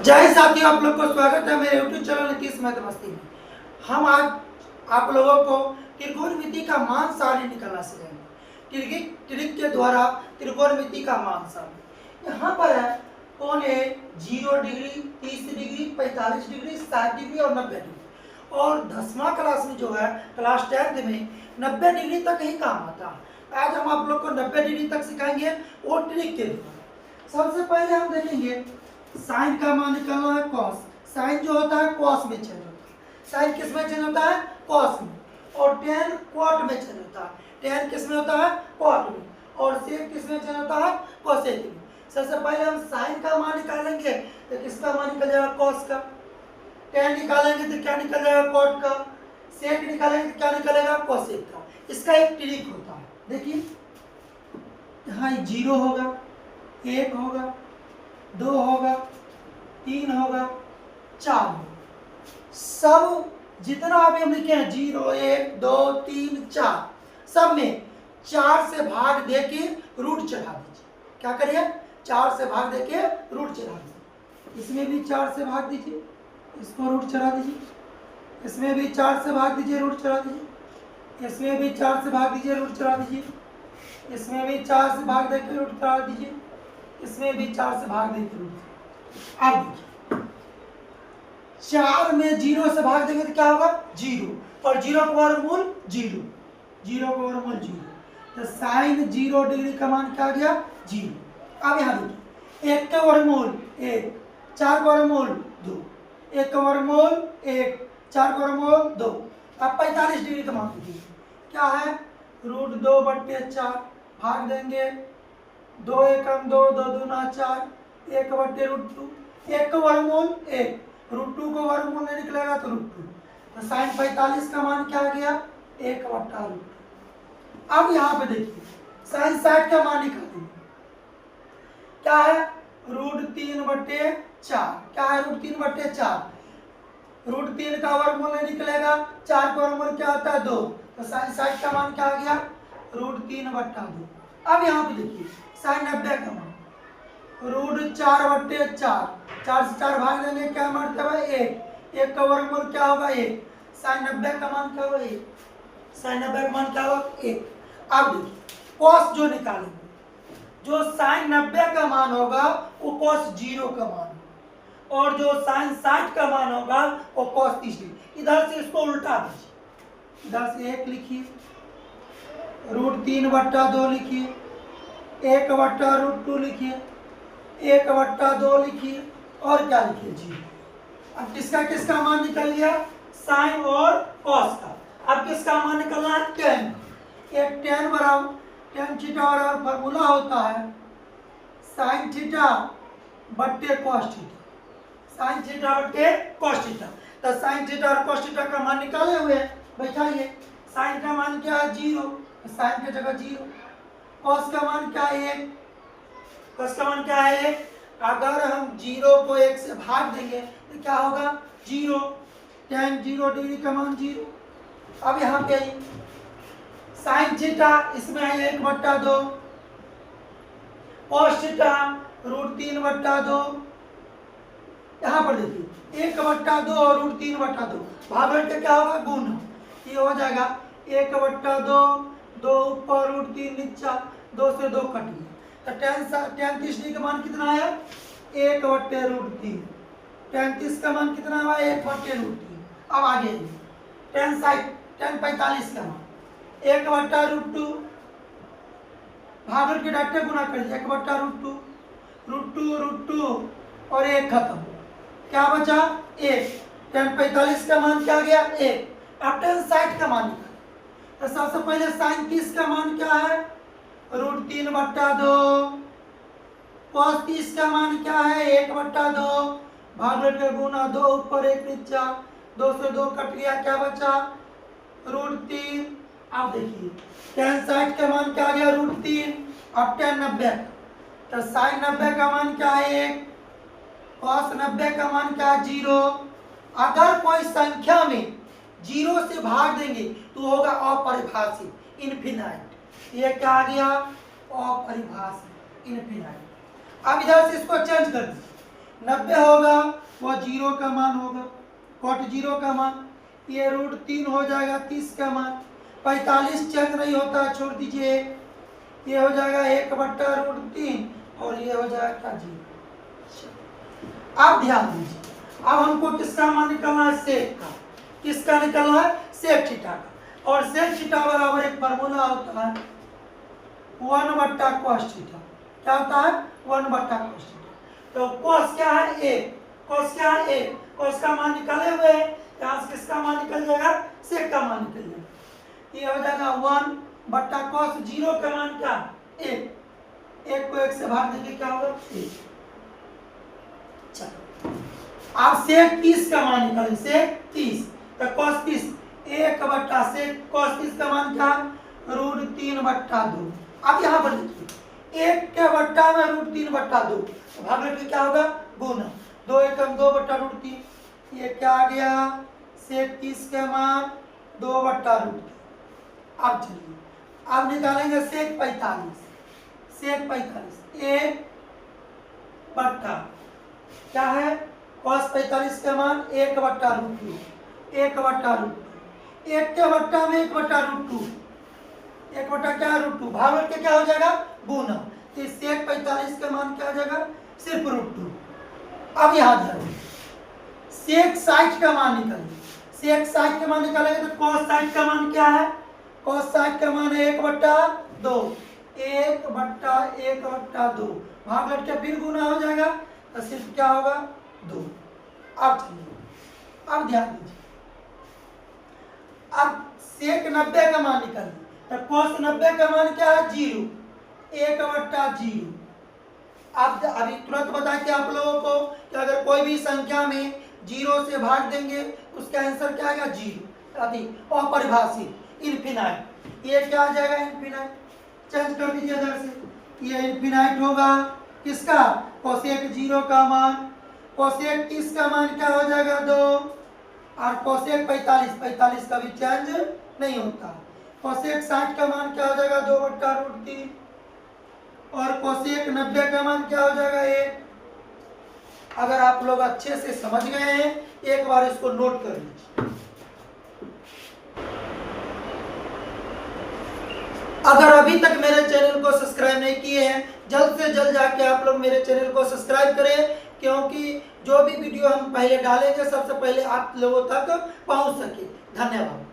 जय साथियों, आप लोग को स्वागत है मेरे YouTube चैनल नीतीश मैथमेटिक्स में। हम आज आप लोगों को त्रिकोणमिति का मान सारणी निकालना सिखाएंगे। ट्रिक के द्वारा त्रिकोणमिति का मान सारणी यहाँ पर है। कोण ए 0 डिग्री, 30 डिग्री, 45 डिग्री, 60 डिग्री और 90 डिग्री। और 10वां क्लास में जो है क्लास 10th में 90 डिग्री तक ही काम आता है। आज हम आप लोग को 90 डिग्री तक सिखाएंगे वो ट्रिक के द्वारा। सबसे पहले हम देखेंगे साइन का मान निकालना है कॉस। साइन जो होता है कॉस में चेंज होता है। साइन किस में चेंज होता है? कॉस में। और टेन क्वाट में चेंज होता है। टेन किस में होता है? क्वाट में। और सेक किस में चेंज होता है? कोसेक में। सबसे पहले हम साइन का मान निकालेंगे तो किसका मान निकल जाएगा? कॉस का। टेन निकालेंगे तो क्या निकल जाएगा? क्वाट का। सेक निकालेंगे तो क्या निकलेगा? कोसेक का। इसका एक ट्रिक होता है, देखिए यहाँ 0 होगा, 1 होगा, 2 होगा, 3 होगा, 4 होगा। सब जितना अभी हम लिखे हैं 0, 1, 2, 3, 4, सब में 4 से भाग देके रूट चढ़ा दीजिए। क्या करिए? 4 से भाग देके रूट चढ़ा दीजिए। इसमें भी 4 से भाग दीजिए, इसको रूट चढ़ा दीजिए। इसमें भी 4 से भाग दीजिए, रूट चढ़ा दीजिए। इसमें भी 4 से भाग दीजिए, रूट चढ़ा दीजिए। इसमें भी 4 से भाग देके रूट चढ़ा दीजिए। इसमें भी 4 से भाग देंगे। अब देखिए 4 में 0 से भाग देंगे तो क्या होगा? 0। और 0 का वर्गमूल 0। 0 का वर्गमूल 0। तो साइन 0 डिग्री का मान क्या आ गया? 0। अब यहाँ देखिए 1 का वर्गमूल 1, 4 का वर्गमूल 2, 1 का वर्गमूल 1, 4 का वर्गमूल 2। अब 45 डिग्री का मान दीजिए क्या है? √2/4 भाग देंगे 2 एकम 2, 2 दूना 4, 1/√2। 1 का वर्गमूल 1, √2 का वर्गमूल नहीं निकलेगा तो √2। तो साइन 45 का मान क्या आ गया? 1/√2। अब यहाँ पे देखिए साइन 60 का मान निकालेंगे। क्या है? √3/4। क्या है? √3/4। √3 का वर्गमूल नहीं निकलेगा, 4 का वर्गमूल क्या होता है? 2। तो साइन 60 का मान क्या आ गया? √3/2। अब यहाँ पे देखिए साइन 90 का मान √4/4। 4 से 4 भाग देंगे क्या मतलब है? 1। 1 का वर्गमूल क्या होगा? 1। साइन 90 का मान क्या होगा? 1। साइन 90 का मान क्या होगा? 1। अब देखिए कॉस जो निकालेंगे, जो साइन 90 का मान होगा वो कॉस 0 का मान होगा। और जो साइन 60 का मान होगा वो कॉस 30 डिग्री। इधर से इसको उल्टा दीजिए। इधर से 1 लिखिए, √3/2 लिखिए, 1/√2 लिखिए, 1/2 लिखिए और क्या लिखिए? 0। अब किसका किसका मान निकल गया? साइन और कॉस का। अब किसका मान निकलना है? टेन। एक टेन बराबर टेन थीटा और फॉर्मूला होता है साइन थीटा बट्टे कॉस थीटा। साइन थीटा बट्टे कॉस थीटा। तो साइन थीटा और कॉस थीटा का मान निकाले हुए हैं, बैठाइए। साइन का मान क्या है? 0। साइन की जगह 0। कॉस का मान क्या है? 1। कॉस का मान क्या है? 1। अगर हम 0 को 1 से भाग देंगे तो क्या होगा? 0। tan 0 डिग्री का मान 0। अब यहाँ पे आइए साइन थीटा, इसमें है 1/2, कॉस थीटा √3/2। यहाँ पर देखिए 1/2 और √3/2 भाग के क्या होगा? गुण। ये हो जाएगा 1/2, 2 ऊपर √3 नीचा, 2 से 2 कट गया। तो tan 30 डिग्री का मान कितना आया? 1/√3। tan 30 का मान कितना हुआ? 1/√3। अब आगे tan 45 का मान 1/√2 भाग के डाटे गुना कर दिया 1/√2, √2 और 1 खत्म। क्या बचा? 1। tan 45 का मान क्या गया? 1। अब tan 60 का मान निकाल। तो सबसे पहले साइन 30 का मान क्या है? √3/2। कॉस 30 का मान क्या है? 1/2 भाग के गुना 2 ऊपर 1 नीचा, 2 से 2 कट गया, क्या बचा? √3। अब देखिए tan 60 का मान क्या आ गया? √3। अब tan 90 तो साइन 90 का मान क्या है? 1। कॉस 90 का मान क्या है? 0। अगर कोई संख्या में 0 से भाग देंगे तो होगा अपरिभाषित, इनफिनाइट। ये क्या आ गया? अपरिभाषित, इनफिनाइट। अब इधर से इसको चेंज कर दीजिए। 90 होगा वो 0 का मान होगा, कॉट 0 का मान, ये √3 हो जाएगा 30 का मान, 45 चेंज नहीं होता, छोड़ दीजिए, ये हो जाएगा 1/√3 और ये हो जाएगा 0। आप ध्यान दीजिए, अब हमको किसका मान निकालना है, सेक का। किसका निकालना है, सेक थीटा का। और सेक थीटा बराबर एक फार्मूला होता है 1/cos थीटा। क्या होता है, 1/cos थीटा। तो cos क्या है, 1, cos क्या है, 1, cos का मान निकाले हुए हैं, यहाँ से किसका मान निकल जाएगा, सेक का मान निकल जाएगा। ये हो जाएगा 1/cos, 0 का मान क्या, 1, 1 को 1 से भाग देंगे क्या होगा, 1। चलो आप सेक 30 का मान निकालें, सेक 30, तो cos 30 1/सेक cos 30 का मान क्या, √3/2। अब यहाँ पर लिखिए 1 के बट्टा में √3/2, तो भाग लेके क्या होगा, गुना, 2 एकम 2/√3, ये क्या आ गया, सेक 30 के मान 2/√3। अब चलिए अब निकालेंगे सेक 45, सेक 45 1 बट्टा क्या है, cos 45 का मान 1/√2, 1/√2, 1 के बट्टा में 1/√2, 1 बट्टा क्या है, √2, भाग के क्या हो जाएगा, गुना, तो सेक 45 का मान क्या हो जाएगा, सिर्फ √2। अब यहाँ ध्यान, सेक 60 का मान निकालेंगे, सेक 60 का मान निकालेंगे तो cos 60 का मान क्या है, cos 60 का मान है 1/2, 1/1/2, भाग लट के फिर गुना हो जाएगा, तो सिर्फ क्या होगा, 2। अब चलिए अब ध्यान दीजिए, अब सेक 90 का मान निकालिए, तो cos 90 का मान क्या है, 0, 1/0। अब अभी तुरंत बता के आप लोगों को कि अगर कोई भी संख्या में 0 से भाग देंगे उसका आंसर क्या आएगा, 0, अति अपरिभाषित, इनफिनाइट। ये क्या आ जाएगा, इनफिनाइट। चेंज कर दीजिए इधर से, ये इनफिनाइट होगा किसका, कोसेक 0 का मान, कोसेक 30 का मान क्या हो जाएगा, 2, और कोसेक 45 का भी चेंज नहीं होता। कोसेक 60 का मान क्या हो जाएगा, 2/√3, और कोसेक 90 का मान क्या हो जाएगा, 1। अगर आप लोग अच्छे से समझ गए हैं, एक बार इसको नोट कर लीजिए। अगर अभी तक मेरे चैनल को सब्सक्राइब नहीं किए हैं, जल्द से जल्द जाके आप लोग मेरे चैनल को सब्सक्राइब करें, क्योंकि जो भी वीडियो हम पहले डालेंगे सबसे पहले आप लोगों तक पहुंच सके। धन्यवाद।